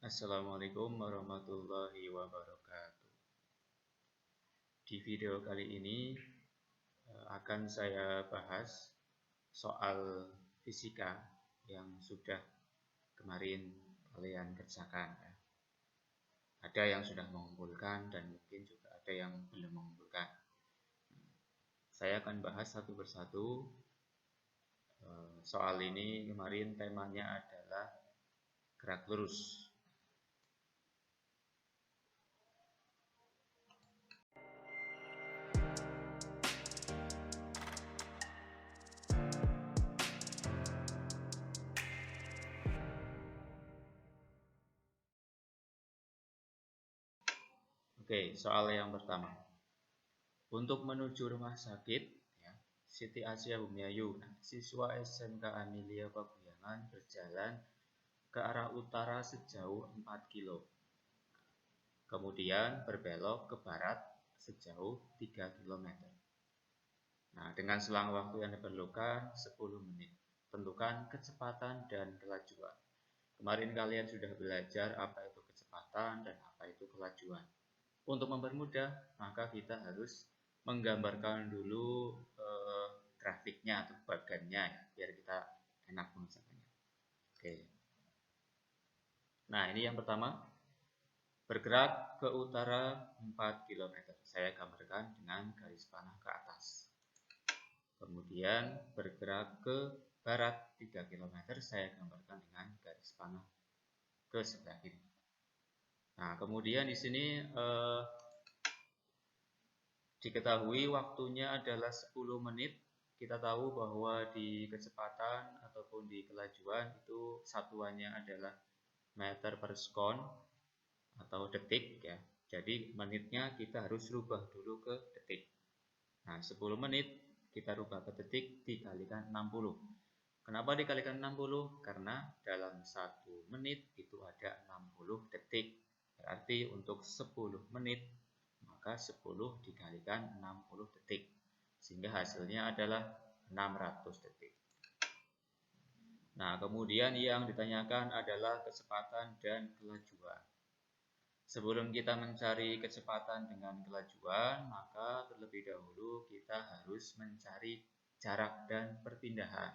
Assalamualaikum warahmatullahi wabarakatuh. Di video kali ini akan saya bahas soal fisika yang sudah kemarin kalian kerjakan. Ada yang sudah mengumpulkan dan mungkin juga ada yang belum mengumpulkan. Saya akan bahas satu persatu. Soal ini kemarin temanya adalah gerak lurus. Oke, soal yang pertama. Untuk menuju rumah sakit, Siti Asya Bumiayu, siswa SMK Amelia Paguyangan berjalan ke arah utara sejauh 4 kilo. Kemudian berbelok ke barat sejauh 3 km. Dengan selang waktu yang diperlukan 10 menit. Tentukan kecepatan dan kelajuan. Kemarin kalian sudah belajar apa itu kecepatan dan apa itu kelajuan. Untuk mempermudah, maka kita harus menggambarkan dulu grafiknya atau bagannya ya, biar kita enak mengerjakannya. Oke. Nah, ini yang pertama. Bergerak ke utara 4 km. Saya gambarkan dengan garis panah ke atas. Kemudian bergerak ke barat 3 km. Saya gambarkan dengan garis panah ke sebelah kiri. Nah, kemudian di sini diketahui waktunya adalah 10 menit. Kita tahu bahwa di kecepatan ataupun di kelajuan itu satuannya adalah meter per sekon atau detik ya. Jadi menitnya kita harus rubah dulu ke detik. Nah, 10 menit kita rubah ke detik dikalikan 60. Kenapa dikalikan 60? Karena dalam 1 menit itu ada 60 detik. Berarti untuk 10 menit maka 10 dikalikan 60 detik. Sehingga hasilnya adalah 600 detik. Nah, kemudian yang ditanyakan adalah kecepatan dan kelajuan. Sebelum kita mencari kecepatan dengan kelajuan, maka terlebih dahulu kita harus mencari jarak dan perpindahan.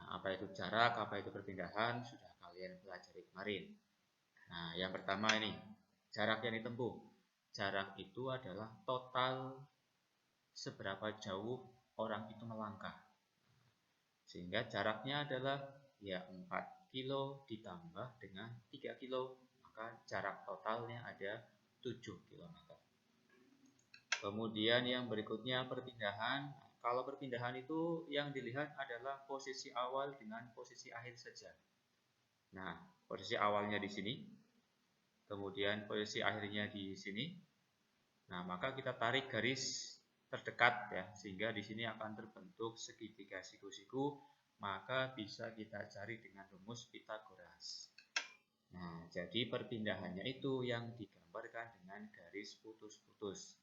Nah, apa itu jarak, apa itu perpindahan, sudah kalian pelajari kemarin. Nah, yang pertama ini, jarak yang ditempuh. Jarak itu adalah total seberapa jauh orang itu melangkah. Sehingga jaraknya adalah ya 4 kilo ditambah dengan 3 kilo. Maka jarak totalnya ada 7 km. Kemudian yang berikutnya perpindahan. Kalau perpindahan itu yang dilihat adalah posisi awal dengan posisi akhir saja. Nah, posisi awalnya di sini. Kemudian posisi akhirnya di sini. Nah, maka kita tarik garis terdekat ya, sehingga di sini akan terbentuk segitiga siku-siku, maka bisa kita cari dengan rumus Pythagoras. Nah, jadi perpindahannya itu yang digambarkan dengan garis putus-putus.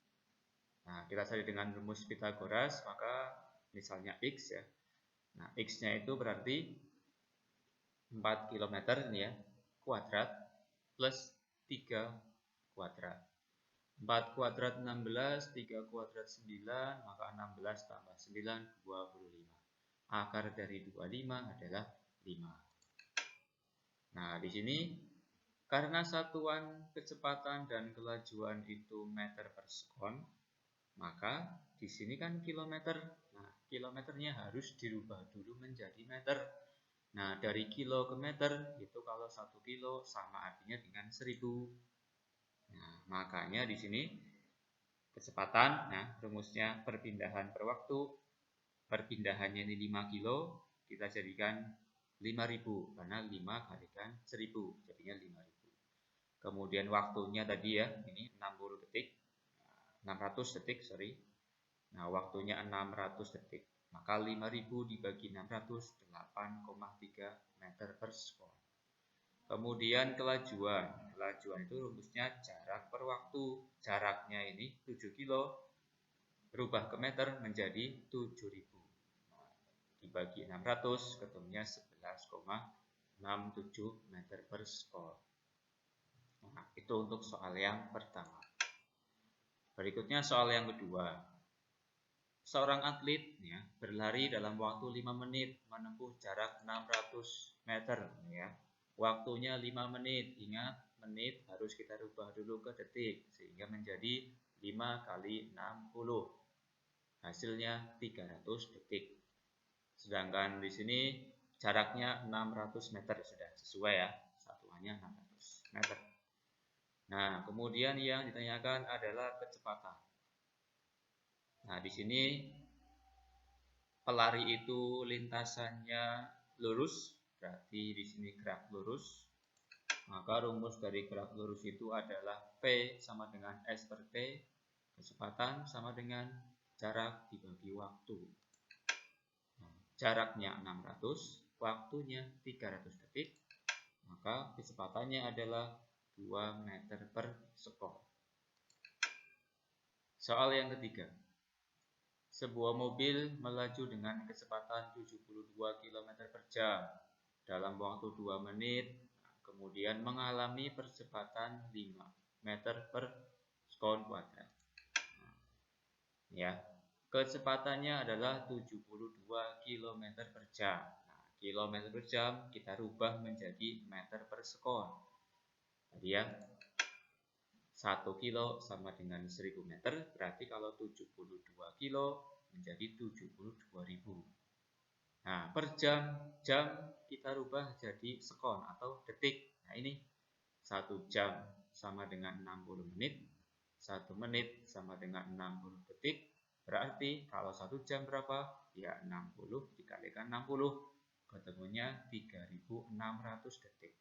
Nah, kita cari dengan rumus Pythagoras, maka misalnya X ya. Nah, X-nya itu berarti 4 km ini ya, kuadrat plus 3 kuadrat. 4 kuadrat 16, 3 kuadrat 9, maka 16 tambah 9, 25. Akar dari 25 adalah 5. Nah, di sini karena satuan kecepatan dan kelajuan itu meter per sekon, maka di sini kan kilometer. Nah, kilometernya harus dirubah dulu menjadi meter. Nah, dari kilo ke meter itu kalau 1 kilo sama artinya dengan 1000. Nah, makanya di sini kecepatan, rumusnya perpindahan per waktu. Perpindahannya ini 5 kilo, kita jadikan 5000 karena 5 kalikan 1000 jadinya 5000. Kemudian waktunya tadi ya, ini 60 detik. 600 detik, sorry. Nah, waktunya 600 detik. Maka 5000 dibagi 600, 8,3 meter per sekon. Kemudian kelajuan. Kelajuan itu rumusnya jarak per waktu. Jaraknya ini 7 kilo. Berubah ke meter menjadi 7000. Dibagi 600, ketemunya 11,67 meter per sekon. Nah, itu untuk soal yang pertama. Berikutnya soal yang kedua. Seorang atlet ya, berlari dalam waktu 5 menit menempuh jarak 600 meter ya. Waktunya 5 menit. Ingat, menit harus kita rubah dulu ke detik sehingga menjadi 5 kali 60. Hasilnya 300 detik. Sedangkan di sini jaraknya 600 meter sudah sesuai ya. Satuannya 600 meter. Nah, kemudian yang ditanyakan adalah kecepatan. Nah, di sini pelari itu lintasannya lurus, berarti di sini gerak lurus. Maka rumus dari gerak lurus itu adalah P sama dengan S per T, kecepatan sama dengan jarak dibagi waktu. Nah, jaraknya 600, waktunya 300 detik, maka kecepatannya adalah 2 meter per sekon. Soal yang ketiga. Sebuah mobil melaju dengan kecepatan 72 km per jam dalam waktu 2 menit, kemudian mengalami percepatan 5 meter per sekon kuadrat. Ya, kecepatannya adalah 72 km per jam. Nah, kilometer per jam kita rubah menjadi meter per sekon. Tadi ya, 1 kilo sama dengan 1000 meter, berarti kalau 72 kilo menjadi 72.000. Nah, per jam kita rubah jadi sekon atau detik. Nah, ini 1 jam sama dengan 60 menit, 1 menit sama dengan 60 detik. Berarti kalau 1 jam berapa? Ya 60 dikalikan 60, ketemunya 3600 detik.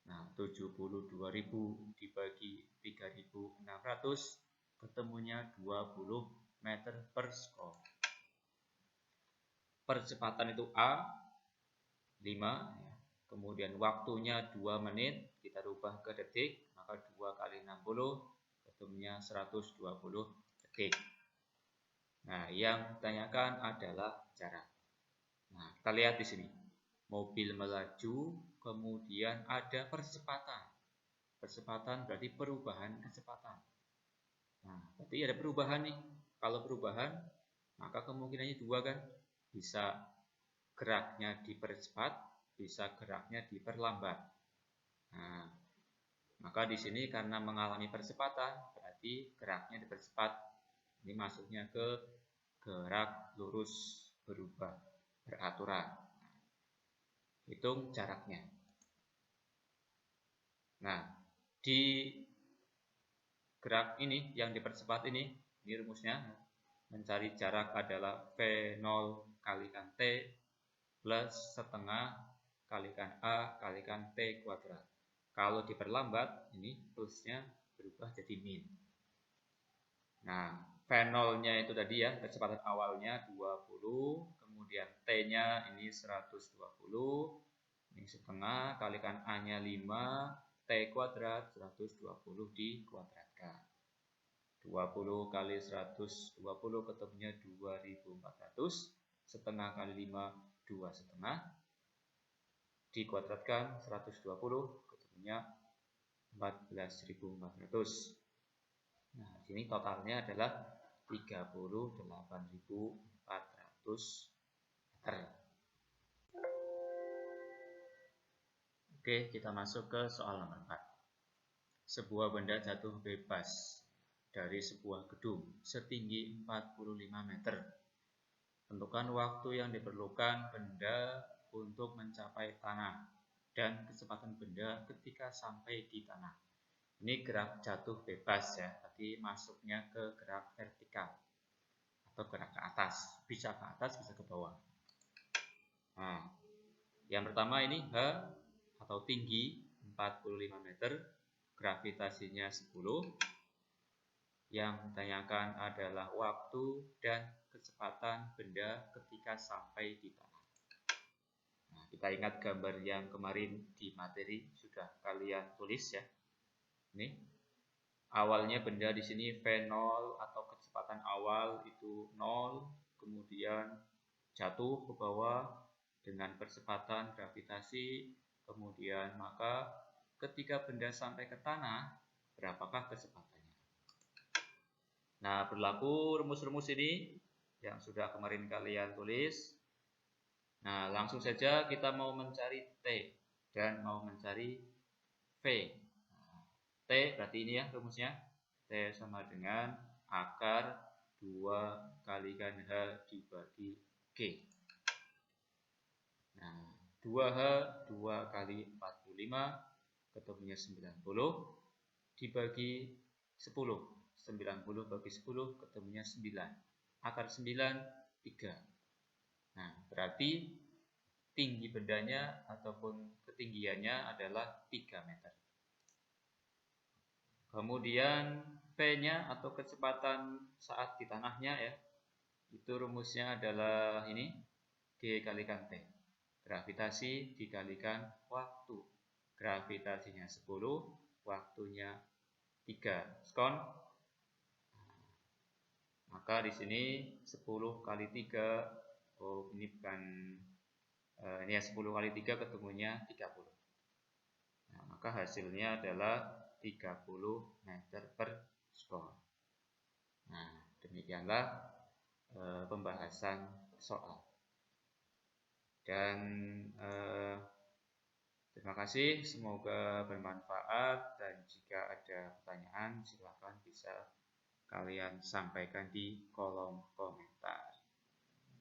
Nah, 72.000 dibagi 3.600, ketemunya 20 meter per sekon. Percepatan itu A, 5, kemudian waktunya 2 menit, kita rubah ke detik, maka 2 kali 60, ketemunya 120 detik. Nah, yang ditanyakan adalah jarak. Nah, kita lihat di sini. Mobil melaju, kemudian ada percepatan. Percepatan berarti perubahan kecepatan. Nah, berarti ada perubahan nih. Kalau perubahan, maka kemungkinannya dua kan. Bisa geraknya dipercepat, bisa geraknya diperlambat. Nah, maka di sini karena mengalami percepatan, berarti geraknya dipercepat. Ini masuknya ke gerak lurus berubah, beraturan. Hitung jaraknya. Nah, di gerak ini yang dipercepat ini rumusnya mencari jarak adalah V0 kalikan T plus setengah kalikan A kalikan T kuadrat. Kalau diperlambat, ini plusnya berubah jadi min. Nah, V0 nya itu tadi ya, kecepatan awalnya 20, kemudian T-nya ini 120, ini setengah, kalikan A-nya 5, T kuadrat 120 dikuadratkan. 20 kali 120 ketemunya 2400, setengah kali 5, 2 setengah, dikuadratkan 120, ketemunya 14.400. Nah, sini totalnya adalah 38.400 meter. Oke, kita masuk ke soal nomor 4. Sebuah benda jatuh bebas dari sebuah gedung setinggi 45 meter. Tentukan waktu yang diperlukan benda untuk mencapai tanah dan kecepatan benda ketika sampai di tanah. Ini gerak jatuh bebas ya, tadi masuknya ke gerak vertikal atau gerak ke atas, bisa ke atas, bisa ke bawah. Nah, yang pertama ini H atau tinggi 45 meter, gravitasinya 10. Yang ditanyakan adalah waktu dan kecepatan benda ketika sampai di tanah. Nah, kita ingat gambar yang kemarin di materi sudah kalian tulis ya. Ini awalnya benda di sini V0 atau kecepatan awal itu 0, kemudian jatuh ke bawah dengan percepatan gravitasi, kemudian maka ketika benda sampai ke tanah, berapakah kecepatannya? Nah, berlaku rumus-rumus ini yang sudah kemarin kalian tulis. Nah, langsung saja kita mau mencari T dan mau mencari V. T berarti ini ya rumusnya. T sama dengan akar 2 kalikan H dibagi G. Nah, 2H 2 kali 45 ketemunya 90 dibagi 10. 90 bagi 10 ketemunya 9. Akar 9 3. Nah, berarti tinggi bendanya ataupun ketinggiannya adalah 3 meter. Kemudian V-nya atau kecepatan saat di tanahnya ya, itu rumusnya adalah ini, G kalikan T. Gravitasi dikalikan waktu. Gravitasinya 10, waktunya 3 sekon. Maka di sini 10 kali 3, oh ini bukan, ini ya 10 kali 3 ketemunya 30. Nah, maka hasilnya adalah 30 meter per sekon. Nah, demikianlah pembahasan soal. Dan terima kasih, semoga bermanfaat, dan jika ada pertanyaan silakan bisa kalian sampaikan di kolom komentar.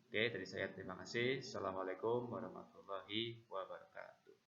Oke, dari saya terima kasih. Assalamualaikum warahmatullahi wabarakatuh.